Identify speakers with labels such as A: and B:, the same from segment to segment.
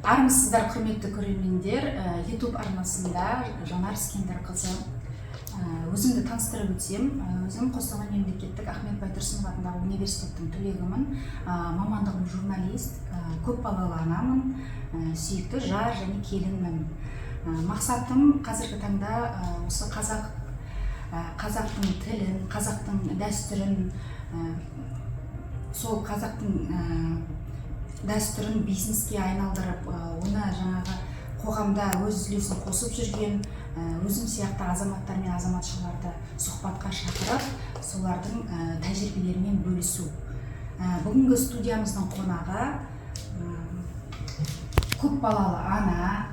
A: Армысыздар, құрметті көрермендер. YouTube арнасында Жанар Скендерқызы. Өзімді таныстырып өтсем, өзім Қостанай мемлекеттік Ахмет Байтұрсынов атындағы университеттің түлегімін. Мамандығым журналист, көп балалы анамын, сүйікті жар және келінмін. Мақсатым қазіргі таңда осы қазақтың тілін, қазақтың дәстүрін, сол қазақтың дәстүрін бизнеске айналдырып, оны жаңағы қоғамда өз үлесін қосып жүрген өзім сияқты азаматтар мен азаматшыларды сұхбатқа шақырып, солардың тәжірибелерімен бөлісу. Бүгінгі студиямыздың қонағы көп балалы ана,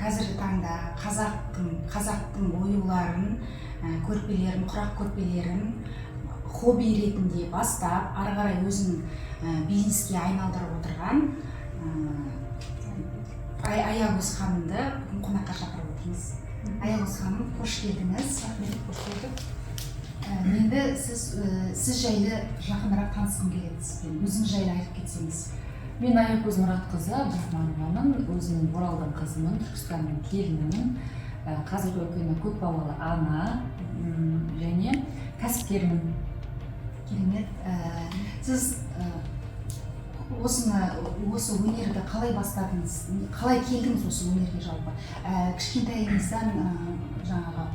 A: қазіргі таңда қазақтың оюларын, көрпелерін, құрақ көрпелерін хобби ретінде бастап, ары қарай өзін бизнеске айналдырып отырған Аягөз ханымды бүгін қонаққа шақырып отырмыз. Аягөз ханым, қош келдіңіз.
B: Рахмет, қош көрдік.
A: Енді сіз жайлы жақынырақ танысқым келеді сізбен. Өзіңіз жайлы айтып кетсеңіз.
B: Мен Аягөз Мұратқызы Абдрахмановамын, өзім Оралдың қызымын, Түркістанның келінімін, қазіргі күні көп балалы ана және кәсіпкермін.
A: Керемет. Сіз осы өнерді қалай бастадыңыз? Қалай келдіңіз осы өнерге жалпы? Кішкентайыңыздан жаңағы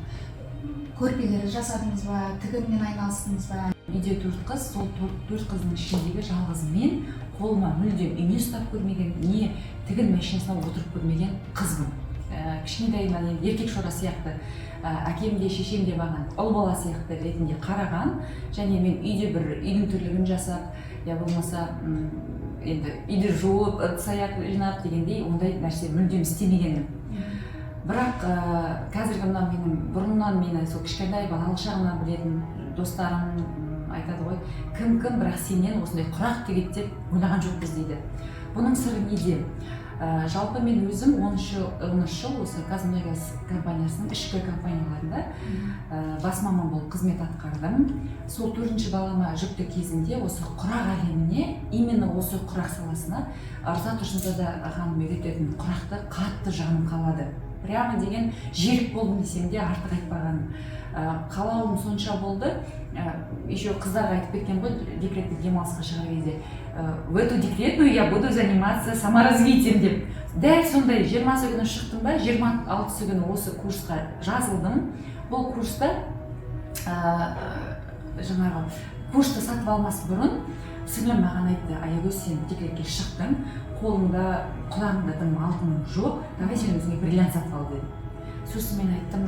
A: көрпелер жасадыңыз ба, тігінмен айналыстыңыз ба?
B: Үйде 4 қыз, сол 4 қыздың ішіндегі жалғыз мен, қолыма мүлдем үйме ұстап көрмеген, не тігін машинасына отырып көрмеген қызбын. Кішкентайымнан еркек шора сияқты, әкем де шешем де маған ұл бала сияқты ретінде қараған, және мен үйде бір үйдің тірлігін жасап, я болмаса енді үйді жуып, ыдыс-аяқ жинап дегендей ондай нәрсе мүлдем істемегенмін. Бірақ қазіргі мына менің бұрыннан мені сол кішкентай балалық шағымнан білетін достарым айтады ғой, кім, бірақ сенен осындай құрақ тігеді деп ойлаған жоқпыз дейді. Бұның сыры неде? Жалпы мен өзім 13 жыл осы Қазмұнайгаз компаниясының ішкі компанияларында бас маман болып қызмет атқардым. Сол 4-ші балама жүкті кезінде осы құрақ әлеміне, именно осы құрақ саласына Арза Тұрсынзада ханым үйрететін құрақты қатты жаным қалады. Прямо деген жерік болдым десем де артық айтпағаным. Қалауым сонша болды, еще қыздарға айтып кеткен ғой, декреттік демалысқа шығар кезде. В эту декретную я буду заниматься саморазвитием деп. Дәл сондай 20 күні шықтым ба, 26 күні осы курсқа жазылдым. Бұл курста жаңағы курсты сатып алмас бұрын сіңлім маған айтты: Аягөз, сен декретке шықтың, қолыңда, құлағыңда дым алтының жоқ, давай сен өзіңе бриллиант сатып ал деді. Сосын мен айттым,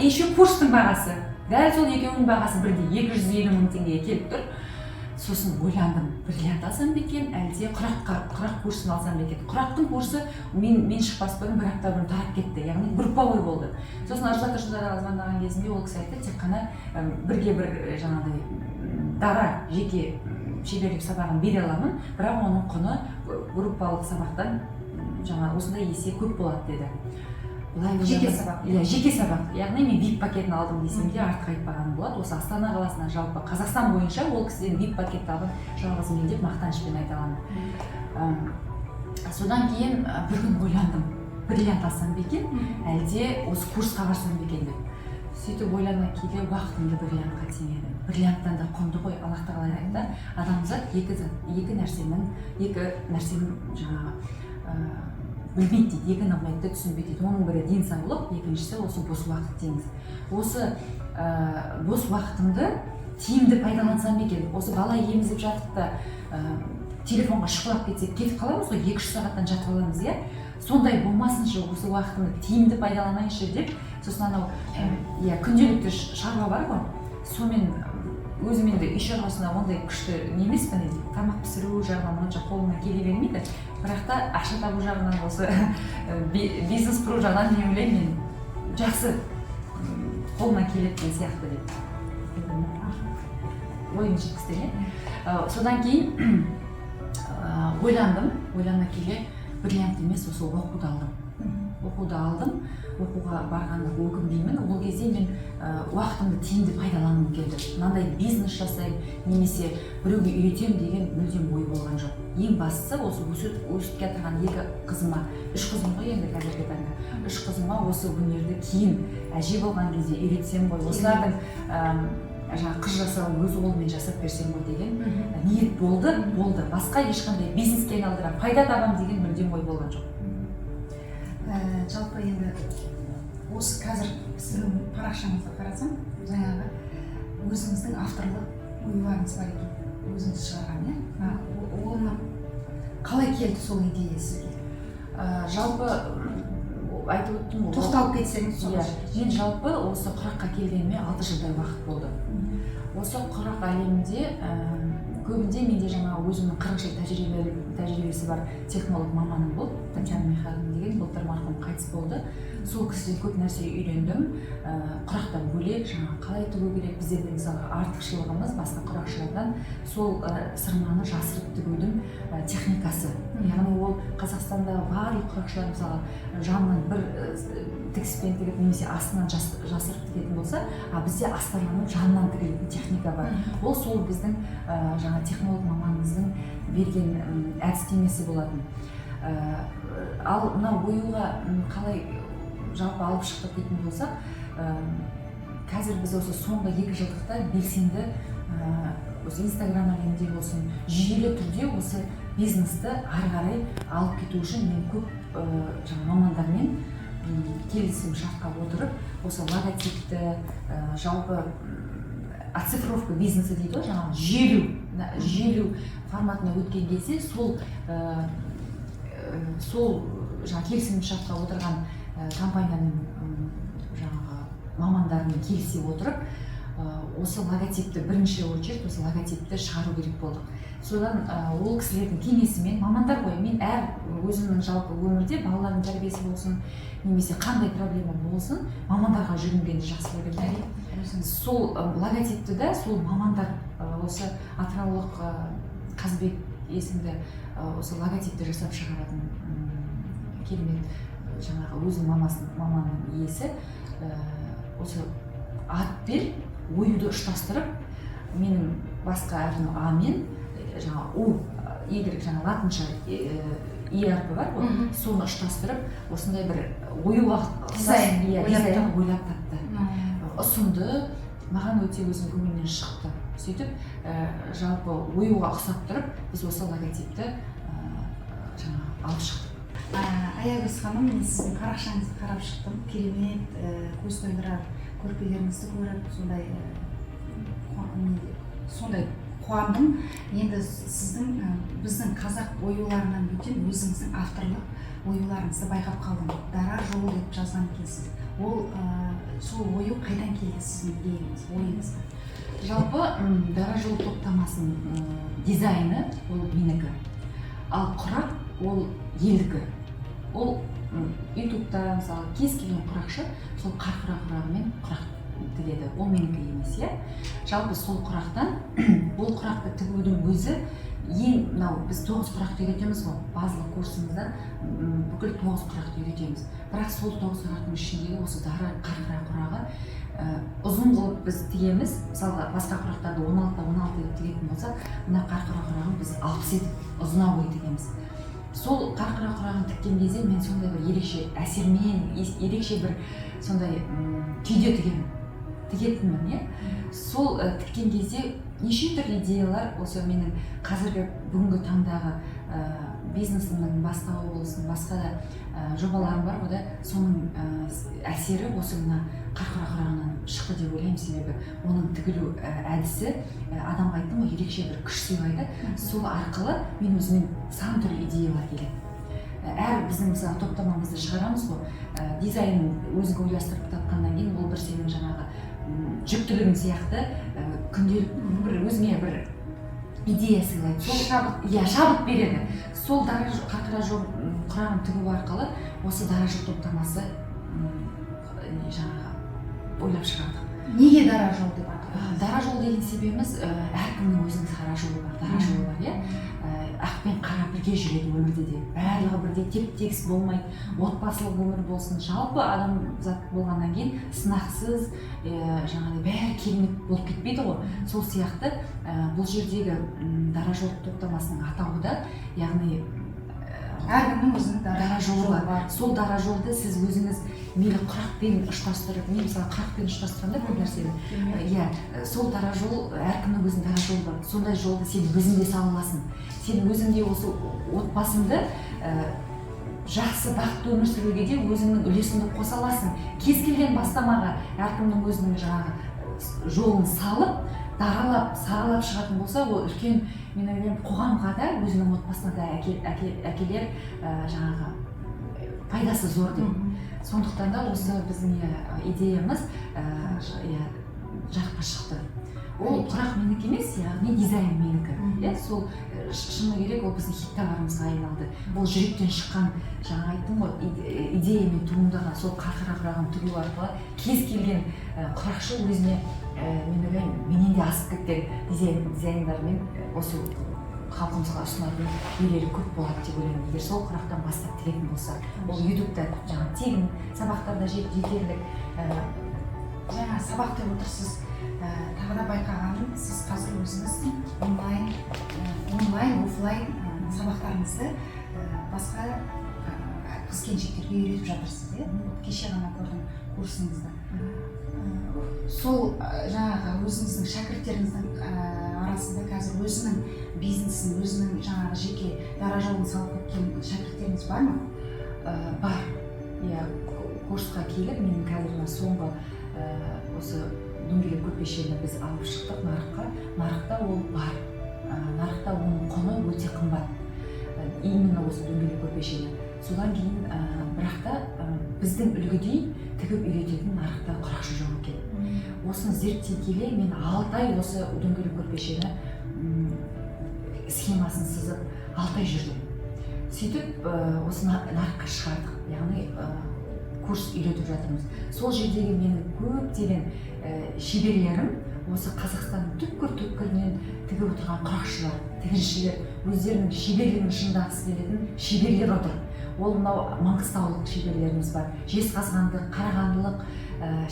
B: еще курстың бағасы, дәл сол екеуінің бағасы бірдей 250 мың теңгеге келіп тұр. Сосын ойландым, бриллиант алсам ба екен, әлде құрақ курсын алсам ба екен. Құрақтың курсы мен шықпас бұрын бір апта бұрын тарап кетті, яғни групповой болды. Сосын Арза Тұрсынзадаға звондаған кезінде ол кісі айтты, тек қана бірге бір жаңағыдай дара жеке шеберлік сабағын бере аламын, бірақ оның құны группалық сабақтан жаңа осындай есе көп болады деді.
A: Жеке сабақ.
B: Жеке сабақ. Яғни мен VIP пакетін алдым десем де артық айтпағаным болады. Осы Астана қаласына жалпы Қазақстан бойынша ол кісіден VIP пакетті алдым, жалғыз мен деп мақтанышпен айта аламын. Содан кейін бір күн ойландым, бриллиант алсам ба екен, әлде осы курсқа барсам ба екен деп. Сөйтіп ойлана келе уақытымды бриллиантқа теңедім. Бриллианттан да құнды ғой, Аллах тағала айтты, адамзат екі нәрсенің жаңағы білмейді дейді, екі нығметті түсінбейді дейді. Оның бірі денсаулық, екіншісі осы бос уақыт деңіз. Осы бос уақытымды тиімді пайдалансам екен. Осы бала емізіп жатып та телефонға шұқылап кетсек кетіп қаламыз ғой, 2-3 сағаттан жатып аламыз, иә? Сондай болмасыншы, осы уақытымды тиімді пайдаланайыншы деп, сосын анау күнделікті шаруа бар ғой, сомен өзім енді үй шаруасына ондай күшті немеспін, тамақ пісіру жағынан онша қолымнан келе бермейді, бірақ та ақша табу жағынан осы бизнес құру жағынан не ойлаймын, мен жақсы қолымнан келетін сияқты деп ойым жеткізді. Содан кейін ойлана келе бриллиант емес, осы оқуды алдым. оқуды алдым, оқуға барғанды өкінбеймін. Ол кезде мен уақытымды тиімді пайдаланғым келді. Мынандай бизнес жасаймын немесе біреуге үйретемін деген мүлдем ой болған жоқ. Ең бастысы осы өсіп келе екі қызыма, 3 қызым ғой енді қазіргі таңда, 3 қызыма осы өнерді кейін әже болған кезде үйретсем ғой, осылардың қыз жасауын өз қолымен жасап берсем ғой деген ниет болды. Басқа ешқандай бизнеске айналдырам, пайда табам деген мүлдем ой болған жоқ.
A: Жалпы енді осы қазір сіздің парақшаңызды қарасам, жаңағы өзіңіздің авторлық ойларыңыз бар екен, өзіңіз шығарған, оны қалай келді сол идея сізге?
B: Жалпы айтып өттім ғой.
A: Тоқталып кетсеңіз соны.
B: Мен жалпы осы құраққа келгеніме 6 жылдай уақыт болды. Осы құрақ әлемінде көбінде менде жаңа өзімнің 40 жыл тәжірибесі бар технолог маманым болды, Татьяна Михайловна деген, былтыр марқұм қайтыс болды. Сол кісіден көп нәрсе үйрендім. Құрақтан бөлек, жаңа қалай тігу керек, біздерде мысалы артықшылығымыз басқа құрақшылардан сол сырманы жасырып тігудің техникасы. Яғни ол Қазақстанда барлық құрақшылар мысалы жанынан бір тігіспен тігіп немесе астынан жасырып тігетін болса, бізде астарланып жанынан тігілетін техника бар. Ол сол біздің жаңа технолог маманымыздың берген әдістемесі болатын. Ал мына оюға қалай жалпы алып шықтық дейтін болсақ, қазір біз осы соңғы 2 жылдықта белсенді осы Инстаграм әлемінде болсын, жүйелі түрде осы бизнесті ары қарай алып кету үшін мен көп мамандармен келісім шартқа отырып, осы логотипті, жалпы оцифровка бизнесі дейді, жаңағы жүйелеу форматына өткен кезде сол келісім шартқа отырған компанияның жаңағы мамандарымен келісе отырып, осы логотипті бірінші очередь осы логотипті шығару керек болдық. Содан ол кісілердің кеңесімен, мамандар ғой, мен әр өзімнің жалпы өмірде балалардың тәрбиесі болсын, немесе қандай проблема болсын, мамандарға жүгінгенді жақсы көремін. Сол логотипті да сол мамандар, осы атыраулық Қазбек есімді осы логотипті жасап шығаратын керемет жаңағы өзінің маманың иесі осы атпен оюды ұштастырып, менің басқа әрпім А мен жаңағы У, Y жаңағы латынша И әрпі бар ғой, соны ұштастырып, осындай бір оюға дизайн ойлап тапты. Ұсынды, маған өте өзім көңілімнен шықты. Сөйтіп, жалпы оюға ұқсап тұрып, біз осы логотипті алып шықтық.
A: Аягөз ханым, мен сіздің парақшаңызды қарап шықтым. Керемет, көз тойдырар көрпелеріңізді көріп, сондай қуандым. Енді сіздің біздің қазақ оюларынан бөтен өзіңіздің авторлық оюларыңызды байқап қалдым. Дара жолы деп жазған екенсіз. Сол ою қайдан келді сіздің идеяңыз, ойыңызға?
B: Жалпы дара жол топтамасының дизайны ол менікі. Ал құрақ ол елдікі. Ол ютубта мысалы кез келген құрақшы сол құрағымен құрақ тігеді. Ол менікі емес, иә. Жалпы сол құрақтан ол құрақты тігудің өзі мынау біз 9 құрақты үйретеміз ғой, базалық курсымызда бүкіл 9 құрақты үйретеміз. Бірақ сол 9 құрақтың ішіндегі осы дара қарқыра құрағы ұзын қылып біз тігеміз. Мысалға басқа құрақтарды 16 деп тігетін болса, мына қарқыра құрағын біз 60 етіп ұзына бойы тігеміз. Сол қарқыра құрағын тіккен кезде мен сондай бір ерекше әсермен, ерекше бір сондай күйде тігетінмін, иә. Сол тіккен кезде неше түрлі идеялар осы менің қазіргі бүгінгі таңдағы бизнесімнің бастауы болсын, басқа да жобаларым бар ғой да, соның әсері осы мына қарқыра құрағынан шықты деп ойлаймын. Себебі оның тігілу әдісі адамға айттым ғой, ерекше бір күш сыйлайды. Сол арқылы мен өзімен сан түрлі идеялар келеді. Әр біздің мысалы топтамамызды шығарамыз ғой, дизайнын өзің ойластырып тапқаннан кейін ол бір сенің жаңағы жүктілігің сияқты күнделік бір өзіңе бір идея сыйлайды. Сол шабыт береді. Сол дара қарқыра құрағын тігу арқылы осы дара жол топтамасы жаңағы ойлап шығардық.
A: Неге дара жол деп аталады?
B: Дара жол деген себебіміз әркімнің өзінің дара жолы бар, иә. Ақ пен қара бірге жүреді өмірде де. Барлығы бірдей теп-тегіс болмайды. Отбасылық өмір болсын, жалпы адамзат болғаннан кейін сынақсыз, жаңағыдай бәрі керемет болып кетпейді ғой. Сол сияқты бұл жердегі дара жол топтамасының атауы да, яғни
A: әркімнің өзінің
B: дара жолы бар. Сол дара жолды сіз өзіңіз мейлі құрақпен ұштастырып, мен мысалы құрақпен ұштастырамын көп нәрсені. Иә, сол дара жол, әркімнің өзінің дара жолы бар. Сондай жолды сен өзіңде сала аласың. Сен өзіңде осы отбасыңды жақсы, бақытты өмір сүруге де өзіңнің үлесіңді қоса аласың. Кез келген бастамаға әркімнің өзінің жаңағы жолын салып, даралап, саралап шығатын болса, ол үлкен, мен ойлаймын, қоғамға да, өзінің отбасына да әкелер жаңағы пайдасы зор деп. Сондықтан да осы біздің идеямыз жарыққа шықты. Ол құрақ менікі емес, яғни дизайн менікі. Сол шыны керек, ол біздің хиттарымызға айналды. Ол жүректен шыққан, жаңа айттым ғой, идеямен туындаған, сол қақыра-құраған тігу арқылы кез келген құрақшы өзіне, мен ойлаймын, менен де асып кеткен дизайндармен осы халқымызға ұсынатын үйлері көп болады деп ойлаймын. Егер сол құрақтан бастап тігетін болса, ол ютубта жаңа тегін сабақтарда жетерлік.
A: Жаңа сабақ деп отырсыз, тағы да байқағаным, сіз қазір өзіңіздің онлайн, офлайн сабақтарыңызды басқа қыз-келіншектерге үйретіп жатырсыз, кеше ғана көрдім курсыңызды. Сол жаңағы өзіңіздің шәкірттеріңіздің арасында қазір өзінің бизнесін, өзінің жаңағы жеке дара жолын салып кеткен шәкірттеріңіз бар ма?
B: Бар. Курсқа келіп, менің қазір соңғы осы дөңгелек көрпешені біз алып шықтық нарықта ол бар. Нарықта оның құны өте қымбат. Именно осы дөңгелек көрпешені. Содан кейін бірақ та біздің үлгідей тігіп үйрететін нарықта құрақшы жоқ екен. Осыны зерттей келе мен 6 ай осы дөңгелек көрпешені схемасын сызып 6 ай жүрдім. Сөйтіп осы нарыққа шығардық. Яғни курс үйретіп жатырмыз. Сол жердегі менің көптеген шеберлерім осы Қазақстанның түкпір-түкпірінен тігіп отырған құрақшылар, тігіншілер, өздерінің шеберлігін шыңдағысы келетін шеберлер отыр. Ол мынау маңғыстаулық шеберлеріміз бар, жезқазғандық, қарағандылық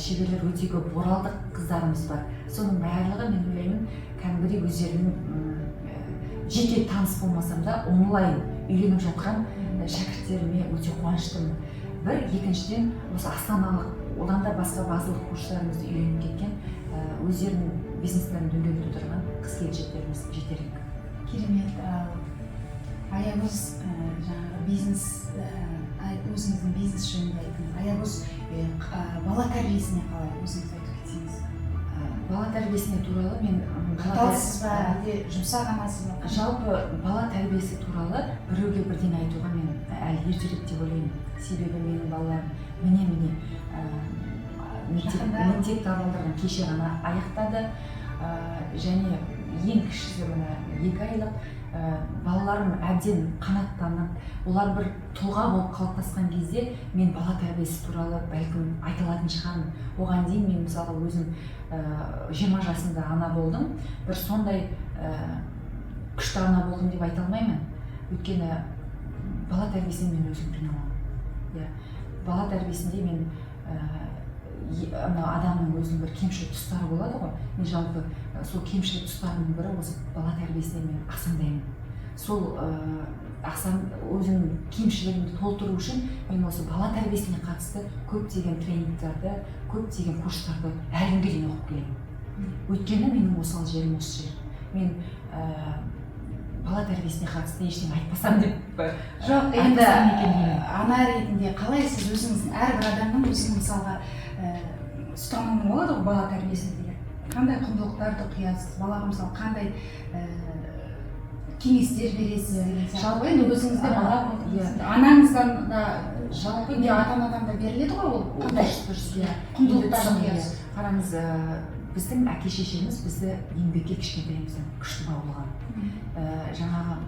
B: шеберлер өте көп, оралдық қыздарымыз бар. Соның барлығы мен ойлаймын, кәдімгідей өздерінің жеке таныс болмасам да онлайн үйреніп жатқан шәкірттеріме өте қуаныштымын. Бір, екіншіден осы астаналық, одан да басқа базалық курстарымызды үйреніп кеткен, өздерінің бизнестерін дөңгелетіп отырған қыз-келіншектеріміз жетерлік.
A: Керемет. Аягөз жаңағы бизнес, өзіңіздің бизнес жөнінде айттыңыз. Аягөз бала тәрбиесіне қалай өзіңіз айтып кетсеңіз?
B: Бала тәрбиесіне туралы мен
A: қаталсыз ба, әлде жұмсақ амасыз ба?
B: Жалпы бала тәрбиесі туралы біреуге бірден айтуға мен әлі ертерек деп ойлаймын. Себебі менің балаларым міне мектеп табалдырығын кеше ғана аяқтады, және ең кішісі мына 2 айлық. Балаларым әбден қанаттанып, олар бір тұлға болып қалыптасқан кезде мен бала тәрбиесі туралы бәлкім айта алатын шығармын. Оған дейін мен мысалы өзім 20 жасымда ана болдым. Бір сондай күшті ана болдым деп айта алмаймын. Өйткені бала тәрбиесіне мен өзім қиналамын. Бала тәрбиесінде мен адамның өзінің бір кемшілік тұстары болады ғой. Мен жалпы сол кемшілік тұстарының бірі осы бала тәрбиесіне мен ақсаңдаймын. Сол өзімнің кемшілігімді толтыру үшін мен осы бала тәрбиесіне қатысты көптеген тренингтарды, көптеген курстарды әлі күнге дейін оқып келемін. Өйткені менің осал жерім осы жер. Мен бала тәрбиесіне қатысты ештеңе айтпасам деп
A: жоқ, енді ана ретінде қалай сіз өзіңіздің әрбір адамның өзінің мысалға ұстанымы болады ғой бала тәрбиесінде. Қандай құндылықтарды құясыз, балаға мысалы қандай кеңестер бересіз?
B: Жалпы енді өзіңізде
A: анаңыздан да
B: жалпы
A: ата-анадан да беріледі ғой ол қандай құндылықтарды құясыз?
B: Қараңыз, біздің әке-шешеміз бізді еңбекке кішкентайымыздан күшті баулыған. Жаңағы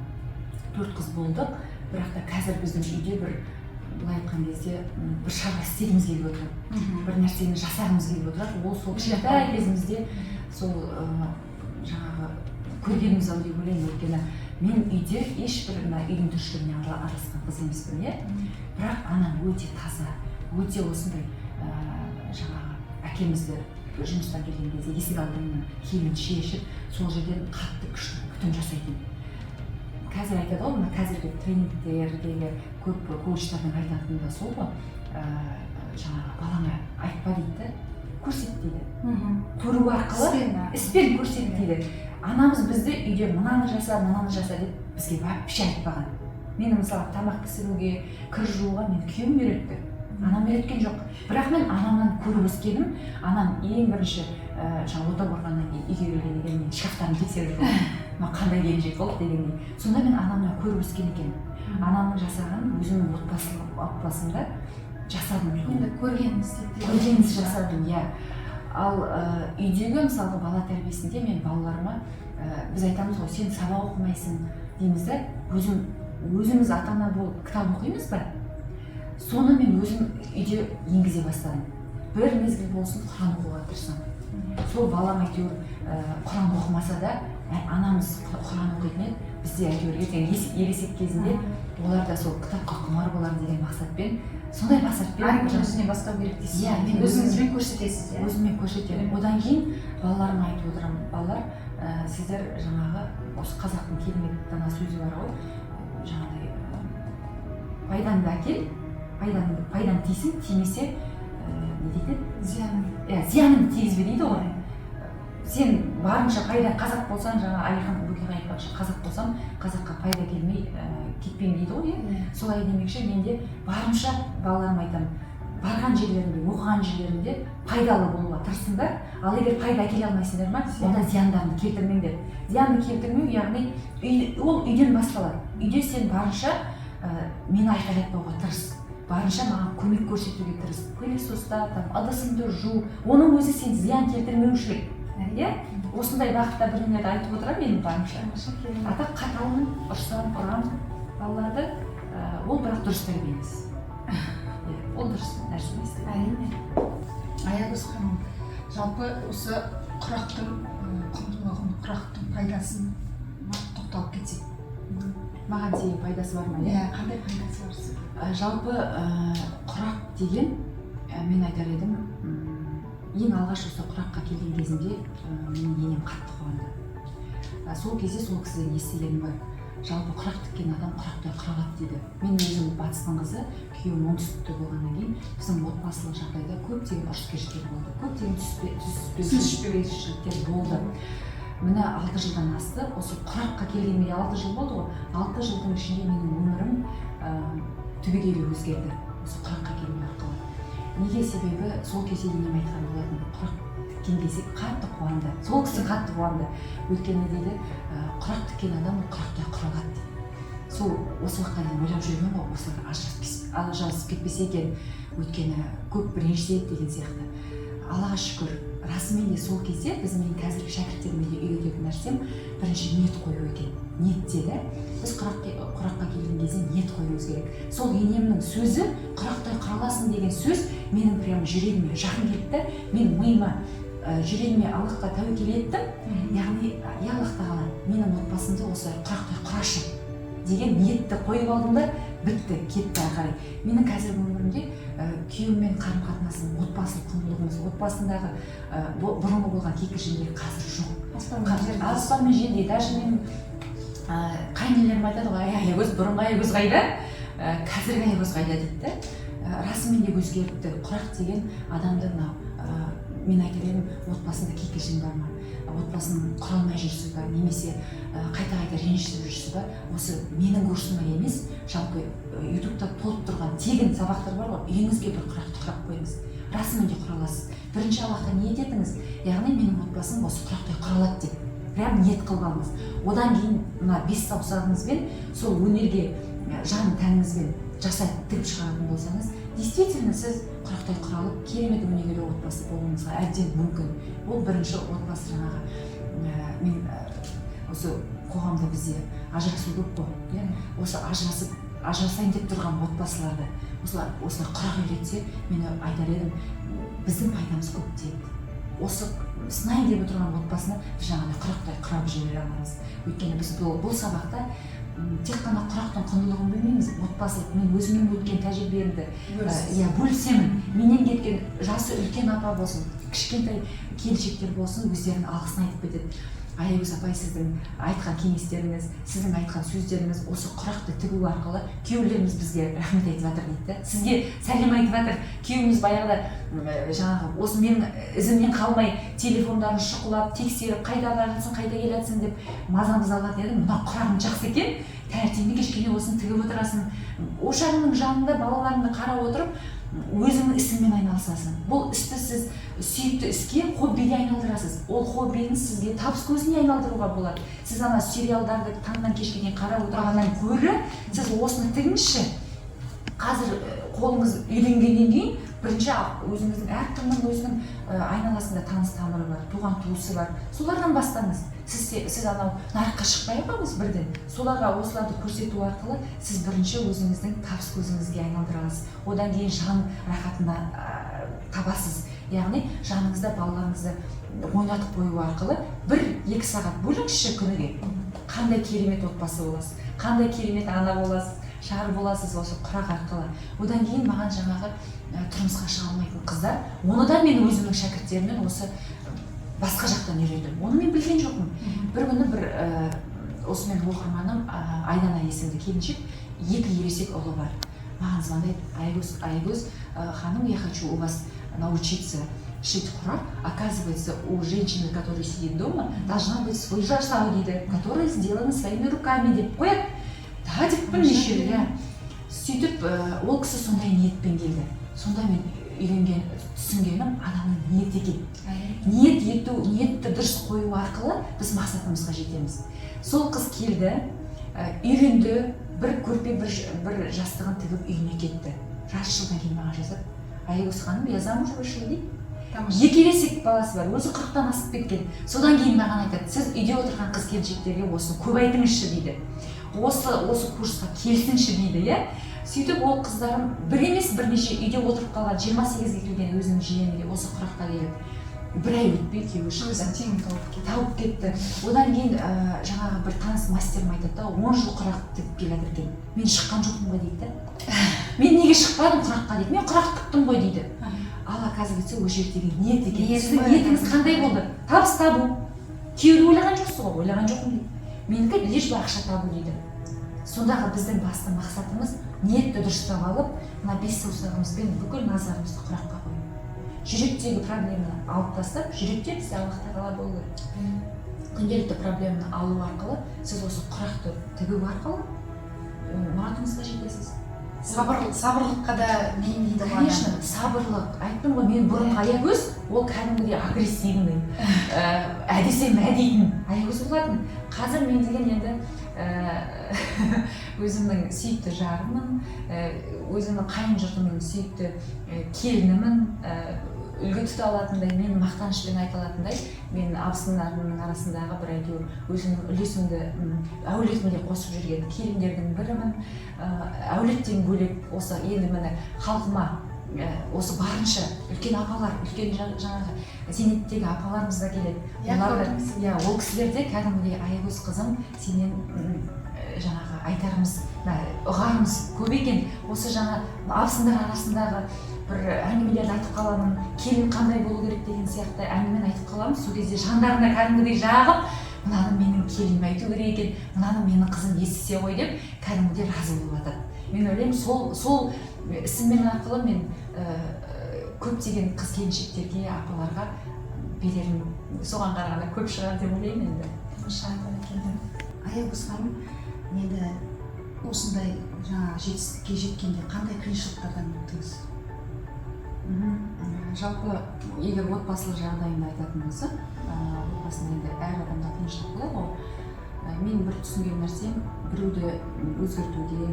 B: 4 қыз болдық, бірақ та қазір біздің үйде бір былай айтқан кезде бір шаруа істегіміз келіп отырады, бір нәрсені жасағымыз келіп отырады. Ол сол кішкентай кезімізде сол жаңағы көргеніміз ау деп ойлаймын. Өйткені мен үйде ешбір мына үйдің тіршілігіне араласқан қыз емеспін, иә. Бірақ анам өте таза, өте осындай жаңағы әкемізді жұмыстан келген кезде есік алдынан киімін шешіп, сол жерден қатты күшті күтім жасайтын. Қазір айтады ғой, мына қазіргі тренингтердегі көп коучтардың айтатыны да сол ғой, жаңағы балаңа айтпа дейді, көрсет дейді. Көру арқылы іспен көрсет дейді. Анамыз бізді үйде мынаны жаса деп бізге вообще айтпаған. Мені мысалы тамақ пісіруге, кір жууға мен күйеуім үйретті. Анам үйреткен жоқ. Бірақ мен анамнан көріп өскенім, анам ең бірінші жаңа ота болғаннан кейін үйге келгеннен кейін мен шкафтарын тексеріп жүрдім. Мына қандай келіншек болды дегендей. Сонда мен анамнан көріп өскен екенмін. Анамның жасағанын өзімнің отбасымда жасадым.
A: Енді
B: көргеніміз жасадым, иә. Ал үйдегі мысалы бала тәрбиесінде мен балаларыма біз айтамыз ғой, сен сабақ оқымайсың дейміз да, өзіміз ата-ана болып кітап оқимыз ба? Соны мен өзім үйде енгізе бастадым. Бір мезгіл болсын Құран оқуға тырысамын. Сол балам әйтеуір Құран оқымаса да, анамыз Құран оқитын еді. Бізде әйтеуір ересек кезінде олар да сол кітапқа құмар болар деген мақсатпен, сондай мақсатпен
A: әркім өзіне бастау керек дейсіз.
B: Иә, мен
A: өзіңізбен көрсетесіз.
B: Өзіммен көрсетемін. Одан кейін балаларыма айтып отырамын, балалар, сіздер жаңағы осы қазақтың керемет дана сөзі бар ғой, жаңағыдай пайдаңды әкел, пайдаң тисін, тимесе не дейді? Зияныңды тигізбе дейді ғой. Сен барынша пайда қазақ болсаң, жаңа Алихан Бөкейхан айтпақшы, қазақ болсам, қазаққа пайда келмей кетпеймін дейді ғой. Солай демекші, мен де барынша балаларыма айтамын, барған жерлерінде, оқыған жерлерінде пайдалы болуға тырысыңдар. Ал егер пайда әкеле алмайсыңдар ма, онда зияндарын келтірмеңдер. Зиянды келтірмеу, яғни ол үйден басталады. Үйде сен барынша мені айқайлатпауға тырыс. Барынша маған көмек көрсетуге тырыс. Пылесоста, ыдысыңды жу. Оның өзі сен зиян келтірмеушілік. Осындай бағытта бірдеңелерді айтып отырамын менің барымша. Ата қаталмын, ұрсам, ұрам балаларды, ол бірақ дұрыс тәрбие емес. Ол дұрыс нәрсе емес.
A: Әрине. Аягөз ханым, жалпы осы құрақтың құндылығын, құрақтың пайдасын тоқталып кетсек.
B: Маған деген пайдасы бар ма?
A: Қандай пайдасы бар?
B: Жалпы құрақ деген, мен айтар едім, ең алғаш осы құраққа келген кезінде менің енем қатты қуанды. Сол кезде сол кісіден естігенім бар. Жалпы құрақ тіккен адам құрақтай құралады дейді. Мен өзім батыстың қызы, күйеуім оңтүстікте болғаннан кейін біздің отбасылық жағдайда көптеген ұрыс-керістер болды. Көптеген түспеушіліктер болды. Міне 6 жылдан асты. Осы құраққа келгенге 6 жыл болды ғой. 6 жылдың ішінде менің өмірім түбегейлі өзгерді. Осы құраққа келген арқылы. Неге? Себебі сол кезде енем айтқан болатын, құрақ тіккен кезде қатты қуанды. Сол кісі қатты қуанды. Өйткені дейді, құрақ тіккен адам құрақтай құралады дейді. Сол осы уақытқа дейін ойлап жүрмін ғой, осылар ажырасып кетпесе екен, өйткені көп ренжіседі деген сияқты. Аллаға шүкір, расымен де сол кезде мен қазіргі шәкірттеріме де үйрететін нәрсем бірінші ниет қою екен. Ниетте де біз құраққа келген кезде ниет қоюымыз керек. Сол енемнің сөзі, құрақтай құраласың деген сөз менің прямо жүрегіме жақын кетті. Мен миыма, жүрегіме Аллахқа тәуекел еттім. Яғни, я Аллах тағала, менің отбасымды осы құрақтай құрашы деген ниетті қойып алдым да, бітті, кетті ары қарай. Менің қазіргі өмірімде күйеуіммен қарым-қатынасым, отбасылық құндылығымыз, отбасындағы бұрынғы болған кикілжіңдер қазір жоқ. Аспан мен жерде, даже менің қайнелерім айтады ғой, Аягөз, бұрынғы Аягөз қайда, қазіргі Аягөз қайда дейді. Расымен де өзгеріпті. Құрақ деген адамды мен айтар едім, отбасында кикілжің бар ма, отбасының құралмай жүрсі ба, немесе қайта-қайта ренжісіп жүрсі ба, осы менің курсыма емес, жалпы ютубта толып тұрған тегін сабақтар бар ғой, үйіңізге бір құрақты құрап қойыңыз. Расымен де құраласыз. Бірінші Аллахқа ниет етіңіз, яғни менің отбасым осы құрақтай құралады деп. Прям ниет қылып алыңыз. Одан кейін мына 5 саусағыңызбен сол өнерге жан тәніңізбен жасап тігіп шығаратын болсаңыз, действительно сіз құрақтай құралып, керемет өнегелі отбасы болуыңызға әбден мүмкін. Ол бірінші отбасы жаңағы. Мен осы қоғамда бізде ажырасу көп қой. Осы ажырасайын деп тұрған отбасыларды осылар құрақ үйретсе мен айтар едім, біздің пайдамыз көп дейді. Осы сынайын деп отырған отбасыны жаңағыдай құрақтай құрап жібере аламыз. Өйткені біз бұл сабақта тек қана құрақтың құндылығын білмейміз, отбасылық мен өзімнің өткен тәжірибемді бөлісемін. Менен кеткен жасы үлкен апа болсын, кішкентай келіншектер болсын, өздерінің алғысын айтып кетеді. Аягөз апай, сіздің айтқан кеңестеріңіз, сіздің айтқан сөздеріңіз осы құрақты тігу арқылы күйеулеріміз бізге рахмет айтып жатыр дейді. Сізге сәлем айтып жатыр. Күйеуіміз баяғыда жаңағы осы менің ізімнен қалмай телефондарын шұқылап, тексеріп, қайда барасың, қайда келесің деп мазамызды алатын еді. Мына құрағың жақсы екен, таңертеңнен кешке осыны тігіп отырасың. Ошағыңның жанында балаларыңды қарап отырып, өзіңнің ісіңмен айналысасың. Бұл істі сіз сүйікті іске, хоббиге айналдырасыз. Ол хоббиіңіз сізге табыс көзіне айналдыруға болады. Сіз ана сериалдарды таңнан кешке дейін қарап отырғаннан гөрі сіз осыны тігіңізші. Қазір қолыңыз үйренгеннен кейін бірінші өзіңіздің әркімнің өзінің айналасында таныс тамыры бар, туған туысы бар. Солардан бастаңыз. Сіз анау нарыққа шықпай қойыңыз бірден. Соларға осыларды көрсету арқылы сіз бірінші өзіңіздің табыс көзіңізге айналдыра аласыз. Одан кейін жан рахатына табасыз. Яғни жаныңызда балаларыңызды ойнатып қою арқылы 1-2 сағат бөліңізші күніге. Қандай керемет отбасы боласыз, қандай керемет ана боласыз, шар боласыз осы құрақ арқылы. Одан кейін маған жаңағы тұрмысқа шыға алмайтын қыздар, оны да мен өзімнің шәкірттерімнен осы басқа жақтан үйрендім. Оны мен білген жоқпын. Бір күні осы менің оқырманым Айдана есімді келіншек, 2 ересек ұлы бар. Маған звондайды: Аягөз ханым, я хочу у вас научиться шить құрақ. Оказывается, у женщины, которая сидит дома, должна быть свой жасау дейді, который сделан своими руками деп қояды. Да, деп неше. Сөйтіп, ол кісі сондай ниетпен келді. Сонда мен үйренген, түсінгенім адамның ниет екен. Ниетті дұрыс қою арқылы біз мақсатымызға жетеміз. Сол қыз келді, үйренді, бір көрпе, бір жастығын тігіп үйіне кетті. Жарты жылдан кейін маған жазады: Аягөз ханым, я замуж вышла дейді. 2 ересек баласы бар, өзі 40-тан асып кеткен. Содан кейін маған айтады: сіз үйде отырған қыз келіншектерге осыны көп айтыңызшы дейді. Осы курсқа келсінші дейді, Сөйтіп ол қыздарым бір емес бірнеше үйде отырып қалған 28-ге келген өзінің жиенімге осы құраққа келіп, 1 ай өтпей күйеуі шықты. Тауып кетті. Одан кейін жаңағы бір таныс мастерім айтады да, 10 жыл құрақ тігіп келе жатыр екен. Мен шыққан жоқпын ғой дейді. Мен неге шықпадым құраққа дейді. Мен құрақ тіктім ғой дейді. Ал оказывается, ол жердегі ниет екен. Сіздің ниетіңіз қандай болды? Табыс табу. Күйеуді ойлаған жоқсыз ғой, ойлаған жоқпын дейді. Менікі лишь бір ақша табу дейді. Сондағы біздің басты мақсатымыз ниетті дұрыстап алып, мына 5 саусағымызбен бүкіл назарымызды құраққа қою. Жүректегі проблеманы алып тастап, жүректе бізде Аллахта тағала болу керек. Күнделікті проблеманы алу арқылы, сіз осы құрақты тігу арқылы мұратыңызға жетесіз.
A: Сабырлыққа да бейімдейді ғой.
B: Конечно, сабырлық. Айттым ғой, мен бұрынғы Аягөз, ол кәдімгідей агрессивный, әдесе мәдейтін Аягөз болатын. Қазір мен деген енді өзімнің сүйікті жарымын, өзімнің қайын жұртымның сүйікті келінімін, үлгі тұта алатындай, мен мақтанышпен айта алатындай, мен абысындарымның арасындағы бір әйтеуір өзімнің үлесімді әулетімде қосып жүрген келіндердің бірімін. Әулеттен бөлек осы енді міне халқыма осы барынша үлкен апалар, үлкен жаңағы зейнеттегі апаларымыз да келеді. Ол кісілерде кәдімгідей: Аягөз қызым, сенен жаңағы айтарымыз, ұғарымыз көп екен. Осы жаңа абысындар арасындағы бір әңгімелерді айтып қаламын, келін қандай болу керек деген сияқты әңгімені айтып қаламын. Сол кезде жандарында кәдімгідей жағып, мынаны менің келінім айту керек екен, мынаны менің қызым естісе ғой деп кәдімгідей разы болып жатады. Мен ойлаймын, сол ісіммен арқылы мен көптеген қыз келіншектерге, апаларға берерім соған қарағанда көп шығар деп ойлаймын енді.
A: Аягөз ханым, енді осындай жаңа жетістікке жеткенде қандай қиыншылықтардан өттіңіз?
B: Жалпы, егер отбасылық жағдайында айтатын болса, отбасында енді әр адамда қиыншылық болады ғой. Мен бір түсінген нәрсем, біреуді өзгертуге,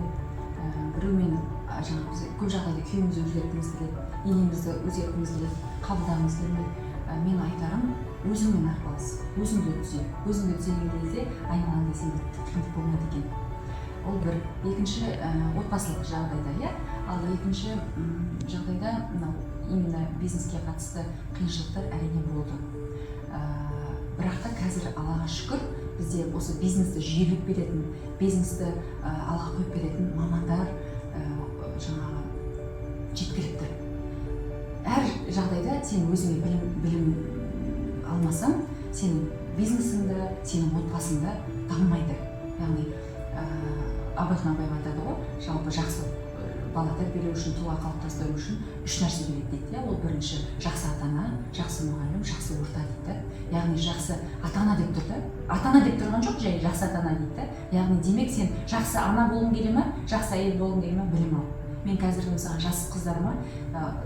B: біреумен жаңағы біз көп жағдайда күйеуімізді өзгерткіміз келеді, енемізді өзгерткіміз келеді, қабылдағымыз келмейді. Мен айтарым, өзіңмен арпалыс, өзіңді түзе. Өзіңді түзеген кезде айналаңда сенде тіптік болмайды екен. ол бір. Екінші отбасылық жағдайда, иә. Ал екінші жағдайда мынау именно бизнеске қатысты қиыншылықтар әрине болды. Бірақ та қазір Аллаға шүкір бізде осы бизнесті жүйелеп беретін, бизнесті алға қойып беретін мамандар жаңағы жеткілікті. Әр жағдайда сен өзіңе білім алмасаң, сенің бизнесіңді, сенің отбасыңда дамымайды. Яғни Абайхан Абай айтады ғой, жалпы жақсы бала тәрбиелеу үшін, тұлға қалыптастыру үшін 3 нәрсе керек дейді. Ол бірінші жақсы ата-ана, жақсы мұғалім, жақсы орта дейді. Яғни жақсы ата-ана деп тұр да. Ата-ана деп тұрған жоқ, жай жақсы ата-ана дейді. Яғни демек сен жақсы ана болғың келе ме, жақсы әйел болғың келе ме, білім ал. Мен қазір мысалы жас қыздарыма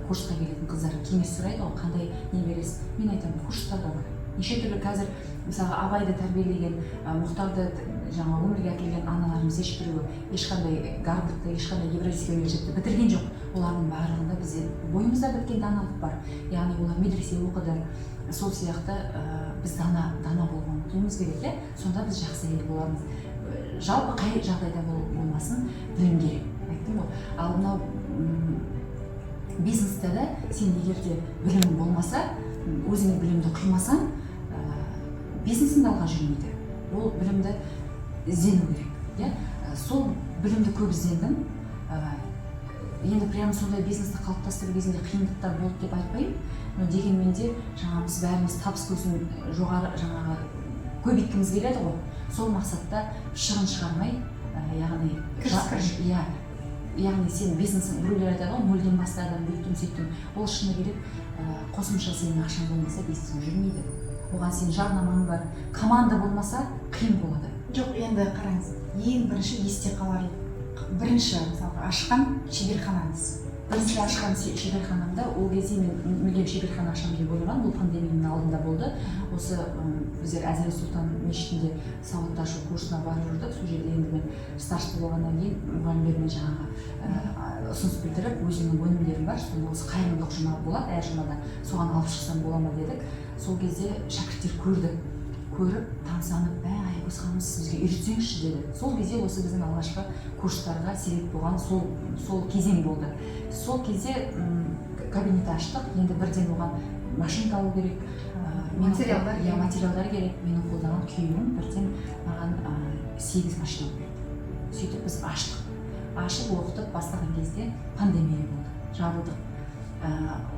B: курсқа келетін қыздар кеңес сұрайды, ол қандай не бересіз? Мен айтамын, курстар да бар. Неше түрлі қазір мысалы Абайды тәрбиелеген, Мұхтарды жаңа өмірге әкелген аналарымыз ешқандай Гарвардты, ешқандай Евразийский университетті бітірген жоқ. Олардың барлығында бізде бойымызда біткен даналық бар. Яғни олар медресе оқыды. Сол сияқты біз дана болуға ұмтылуымыз керек. Сонда біз жақсы ел боламыз. Жалпы қай жағдайда болмасын білім керек. Айттым ғой. Ал мынау бизнесте де сен егер де білімің болмаса, өзіңе білімді құймасаң, бизнесің алға жүрмейді. Ол білімді іздену керек. Сол білімді көп іздендім. Енді прямо сондай бизнесті қалыптастыру кезінде қиындықтар болды деп айтпаймын. Но дегенмен де біз бәріміз табыс көзін жоғары көбейткіміз келеді ғой. Сол мақсатта шығын шығармай, яғни сен бизнесің, біреулер айтады ғой, нөлден бастадым, бүйттім, сөйттім. Ол шыны керек, қосымша сенің ақшаң болмаса бизнесің жүрмейді. Оған сен жарнамаң бар, команда болмаса қиын болады.
A: Жоқ, енді қараңыз, ең бірінші есте қаларлық. Бірінші мысалы ашқан шеберханаңыз.
B: Бірінші ашқан шеберханамда ол кезде мен мүлдем шеберхана ашамын деп ойлаған, бұл пандемияның алдында болды. Осы біздер Әзірет Сұлтан мешітінде сауатты ашу курсына барып жүрдік. Сол жерде енді мен старшын болғаннан кейін мұғалімдермен жаңағы ұсыныс білдіріп, өзімнің өнімдерім бар, сонда осы қайырымдылық жұма болады, әр жұмада соған алып шықсам бола ма дедік. Сол кезде шәкірттер көріп, танысанып, Айгүл ханым сізге үйретсеңізші деді. Сол кезде осы біздің алғашқы курстарға себеп болған сол кезең болды. Сол кезде кабинет аштық, енді бірден оған машина алу керек, материалдар керек. Менің қолдаған күйеуім бірден маған 8 машина берді. Сөйтіп біз аштық. Ашып оқытып бастаған кезде пандемия болды, жабылдық.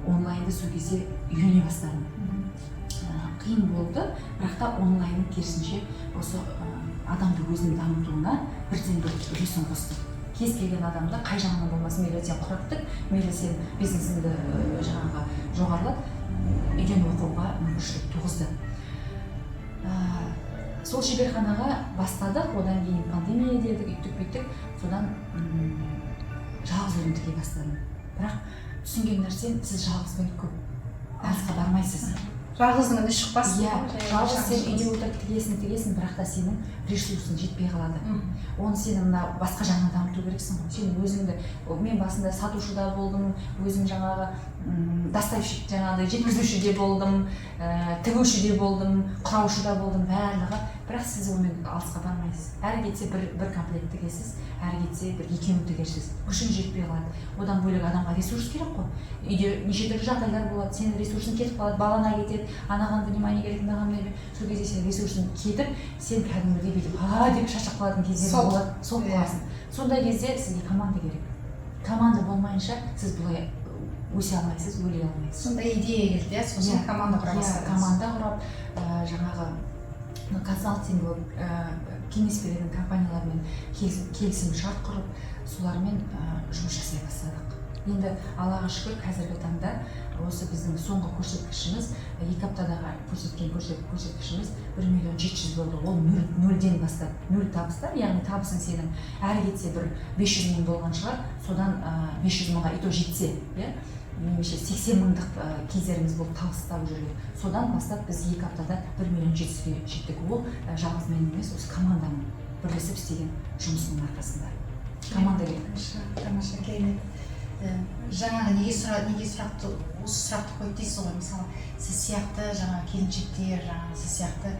B: Онлайнды сол кезде үйрене бастадым. Қиын болды, бірақ та онлайн керісінше осы адамды өзінің дамытуына бірден бір үлесін қосты. Кез келген адамда қай жағынан болмасын, мейлі сен құраттық, мейлі сен бизнесіңді жоғарылап, үйден оқуға мүмкіншілік туғызды. Сол шеберханаға бастадық, одан кейін пандемия дедік, үйттік, содан жалғыз өзім тіге бастадым. Бірақ түсінген нәрсем, сіз жалғызбен көп алысқа бармайсыз.
A: Жалғыздың үні шықпас.
B: Жалғыз сен үйде отырып тігесің, бірақ та сенің ресурсың жетпей қалады. Оны сені басқа жағынан дамыту керексің ғой. Сен өзіңді, мен басында сатушы да болдым, өзім жаңағы доставщик, жеткізуші де болдым, тігуші де болдым, құраушы да болдым, барлығы. Бірақ сіз онымен алысқа бармайсыз. Әрі кетсе бір комплект тігесіз, әрі кетсе бір екеуін тігесіз. Күшің жетпей қалады. Одан бөлек адамға ресурс керек қой. Үйде неше түрлі жағдайлар болады, сенің ресурсың кетіп қалады, балана кетеді, анаған внимание керек, мынаған не. Сол кезде сен ресурсың кетіп, сен кәдімгідей бүйтіп деп шаршап қалатын кездер болады. Сол боласың. Сондай кезде сізге команда керек. Команда болмайынша сіз бұлай өсе алмайсыз, өле алмайсыз.
A: Сондай идея келді, сосын команда құра бастадыңыз.
B: Команда құрап, жаңағы консалтинг кеңес беретін компаниялармен келісім шарт құрып, солармен жұмыс жасай бастадық. Енді Аллаға шүкір, қазіргі таңда осы біздің соңғы көрсеткішіміз, 2 аптадағы көрсеткішіміз 1.700.000 болды. Ол нөлден бастап, нөл табыстар, яғни табысың сенің әрі кетсе бір 500 мың болған шығар, содан 500 мыңға ито жетсе, немесе 80 мыңдық кездеріміз болып табыстап жүрген. Содан бастап біз 2 аптада 1.700.000-ге жеттік. Ол жалғыз мен емес, осы команданың бірлесіп істеген жұмысының арқасында. Команда керек.
A: Тамаша, керемет. Жаңағы неге сұрақты, осы сұрақты қойып дейсіз ғой, мысалы, сіз сияқты жаңағы келіншектер, сіз сияқты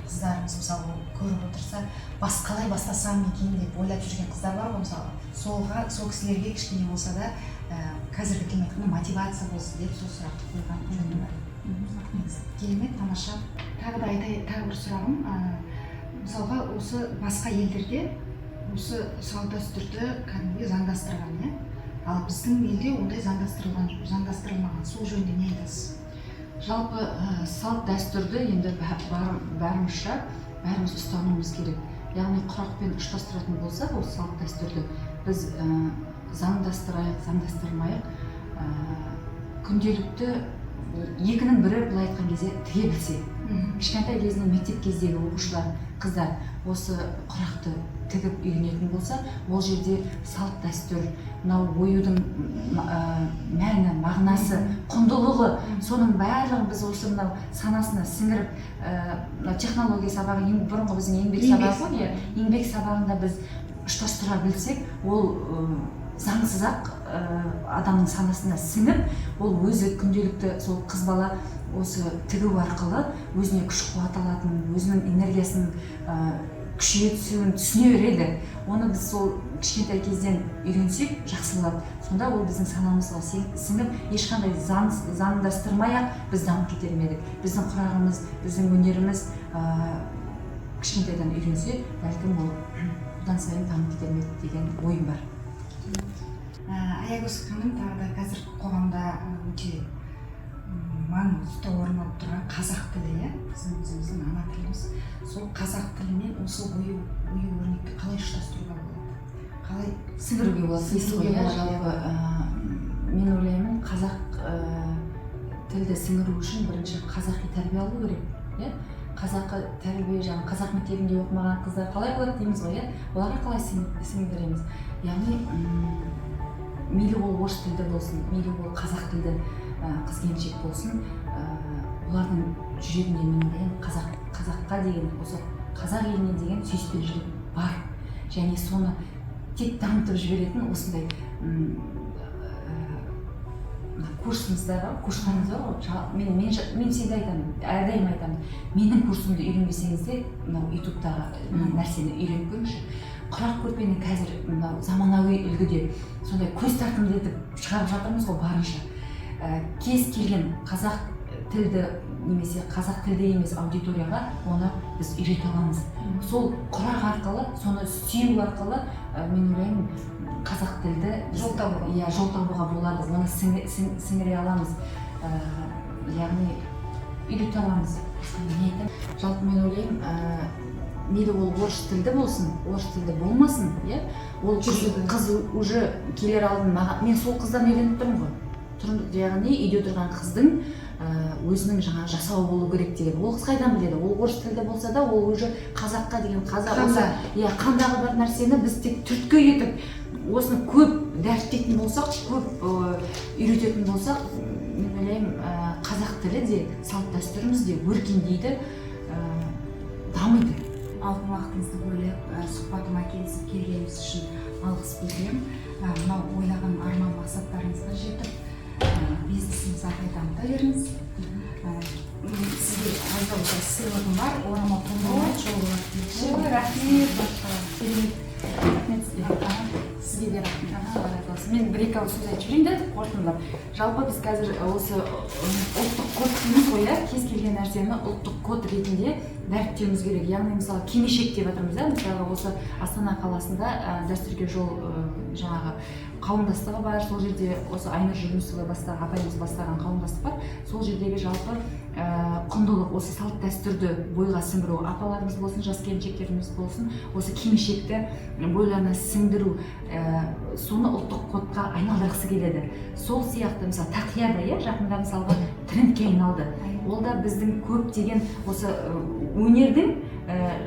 A: қыздарымыз мысалы көріп отырса қалай бастасам екен деп ойлап жүрген қыздар бар ғой мысалы, сол кісілерге кішкене болса да қазіргі климаттың мотивация болсын деп сол сұрақты қойған жөнім бар. Керемет, тамаша. Тағы бір сұрағым, мысалға осы басқа елдерде осы салт дәстүрді кәдімгі заңдастырған, иә? Ал біздің елде ондай заңдастырылмаған. Сол жөнінде не айтасыз?
B: Жалпы салт дәстүрді енді барымызша бәріміз ұстануымыз керек. Яғни құрақпен ұштастыратын болсақ, осы салт дәстүрді біз заңдастырайық, заңдастырмайық, күнделікті екінің бірі былай айтқан кезде тіге білсе. Кішкентай кезінен мектеп кездегі оқушылар, қыздар осы құрақты тігіп үйренетін болса, ол жерде салт дәстүр, мынау оюдың мәні, мағынасы, құндылығы, соның барлығын біз осы мынау санасына сіңіріп, технология сабағы, бұрынғы біздің еңбек сабағы ғой, еңбек сабағында біз ұштастыра білсек, ол заңсыз-ақ адамның санасына сіңіп, ол өзі күнделікті сол қыз бала осы тігу арқылы өзіне күш қуат алатын, өзінің энергиясының күшейе түсуін түсіне береді. Оны біз сол кішкентай кезден үйренсек жақсылап, сонда ол біздің санамызға сіңіп, ешқандай заңдастырмай-ақ біз дамып кетер едік. Біздің құрағымыз, біздің өнеріміз кішкентайдан үйренсе, бәлкім ол одан сайын дамып кетер ме деген ойым бар.
A: Аягөз ханым, тағы да қазір қоғамда өте маңызды орын алып тұрған қазақ тілі, иә? Біздің өзіміздің ана тіліміз. Сол қазақ тілімен осы ою өрнекті қалай ұштастыруға болады? Қалай
B: сіңіруге болады? Жалпы мен ойлаймын, қазақ тілді сіңіру үшін бірінші қазақи тәрбие алу керек. Қазақы тәрбие, қазақ мектебінде оқымаған қыздар қалай болады дейміз ғой, оларға қалай сіңдіреміз? Яғни мейлі ол орыс тілді болсын, мейлі ол қазақ тілді қыз келіншек болсын, олардың жүрегінде мен ойлаймын, қазаққа деген, осы қазақ еліне деген сүйіспеншілік бар. Және соны тек дамытып жіберетін осындай курсымыздағы, курстарымыз бар ғой, мен всегда айтамын, әрдайым айтамын, менің курсымды үйренбесеңіз де, мынау ютубтағы нәрсені үйреніп көріңізші. Құрақ көрпені қазір заманауи үлгіде сондай көз тартымды етіп шығарып жатырмыз ғой барынша. Кез келген қазақ тілді немесе қазақ тілді емес аудиторияға оны біз үйрете аламыз. Сол құрақ арқылы, соны сүю арқылы мен ойлаймын, қазақ тілді жол табуға болады, оны сіңіре аламыз, яғни үйрете аламыз. Жалпы мен ойлаймын, мейлі ол орыс тілді болсын, орыс тілді болмасын, ол қыз уже келер алдын мен сол қыздан үйреніп тұрмын ғой. Яғни үйде тұрған қыздың өзінің жасауы болу керек деген. Ол қыз қайдан біледі? Ол орыс тілді болса да, ол уже қазаққа деген қандағы бар нәрсені біз тек түрткі етіп, осыны көп дәріптейтін болсақ, көп үйрететін болсақ, мен ойлаймын, қазақ тілі де, салт дәстүріміз де өркендейді, дамиды.
A: Алтын уақытыңызды бөліп, сұхбатыма келісіп келгеніңіз үшін алғыс білдіремін. Мынау ойлаған арман мақсаттарыңызға жетіп, бизнесіңізді әрі дамыта беріңіз. Сізге аз да болса сыйлығым бар, орамал томдырмай жолығып.
B: Рахмет. Сізге де рахмет. Мен бір-екі ауыз сөз айтып жіберейін де қорытындылап. Жалпы біз қазір осы ұлттық код дейміз ғой, кез келген нәрсені ұлттық код ретінде дәріптеуіміз керек. Яғни мысалы кимешек деп жатырмыз, мысалы осы Астана қаласында дәстүрге жол қауымдастығы бар. Сол жерде осы Айнұр Жүгінісова апайымыз бастаған қауымдастық бар. Сол жердегі жалпы құндылық, осы салт дәстүрді бойға сіңіру, апаларымыз болсын, жас келіншектеріміз болсын, осы кимешекті бойларына сіңдіру, соны ұлттық кодқа айналдырғысы келеді. Сол сияқты мысалы тақия да жақында мысалға трендке айналды. Ол да біздің көптеген осы өнердің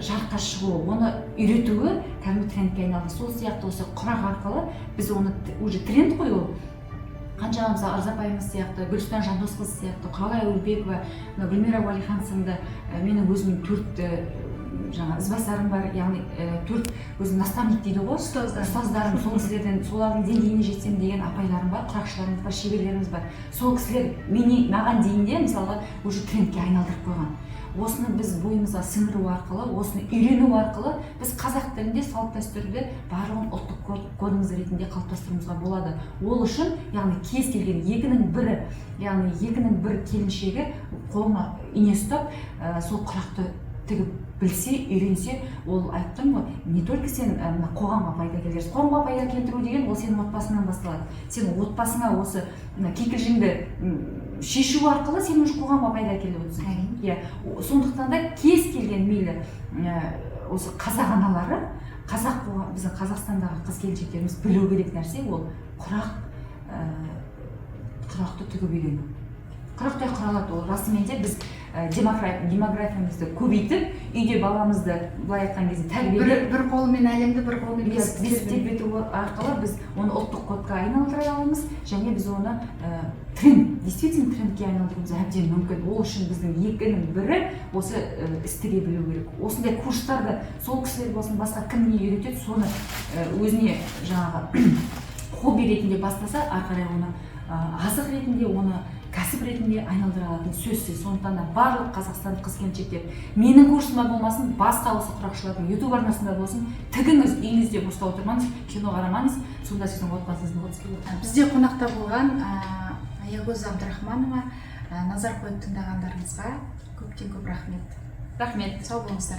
B: жарыққа шығуы, оны үйретуі кәдімгі трендке айналды. Сол сияқты осы құрақ арқылы біз оны уже тренд қой ол. Қаншама мысалы Арза апайымыз сияқты, Гүлстан Жандосқызы сияқты, Құралай Өлбекова, Гүлмира Уәлихан сынды менің өзімнің 4 ізбасарым бар, яғни 4 өзім наставник дейді ғой, ұстаздарым, сол кісілерден, солардың деңгейіне жетсем деген апайларым бар, құрақшыларымыз бар, шеберлеріміз бар. Сол кісілер маған дейінде мысалға уже трендке айналдырып қойған. осыны біз бойымызға сіңіру арқылы, осыны үйрену арқылы біз қазақ тілінде салт дәстүрді барлығын ұлттық кодымыз ретінде қалыптастыруымызға болады. Ол үшін, яғни кез келген екінің бір келіншегі қолына ине ұстап, сол құрақты тігіп білсе, үйренсе, ол айттым ғой, не только сен қоғамға пайда келтіресің. Қоғамға пайда келтіру деген ол сенің отбасыңнан басталады. Сен отбасыңа осы кикілжіңді шешу арқылы сен уже қоғамға пайда келіп отырсың. Иә, сондықтан да кез келген мейлі осы қазақ аналары, біздің Қазақстандағы қыз келіншектеріміз білу керек нәрсе ол құрақты тігіп үйрену. Құрақтай құралады, ол расымен де біз демографиямызды көбейтіп, үйде баламызды былай айтқан кезде тәрбиелеп,
A: бір қолмен әлемді, бір қолмен
B: бесік тербету арқылы біз оны ұлттық кодқа айналдыра аламыз, және біз оны действительно трендке айналдыруымыз әбден мүмкін. Ол үшін біздің екінің бірі осы істіге білу керек. Осындай курстарды сол кісілер болсын, басқа кім не үйретеді, соны өзіне жаңағы хобби ретінде бастаса, ары қарай оны азық ретінде, оны кәсіп ретінде айналдыра алатын сөзсіз. Сондықтан да барлық қазақстандық қыз-келіншектер менің курсыма болмасын, басқа осы құрақшылардың YouTube арнасында болсын, тігіңіз, үйіңізде босқа отырмаңыз, кино қарамаңыз, сонда сіздің отбасыңыздың отбасы болады.
A: Бізде қонақта болған Аягөз Абдрахманова, назар қойып тыңдағандарыңызға көптен көп рахмет.
B: Рахмет.
A: Сау болыңыздар.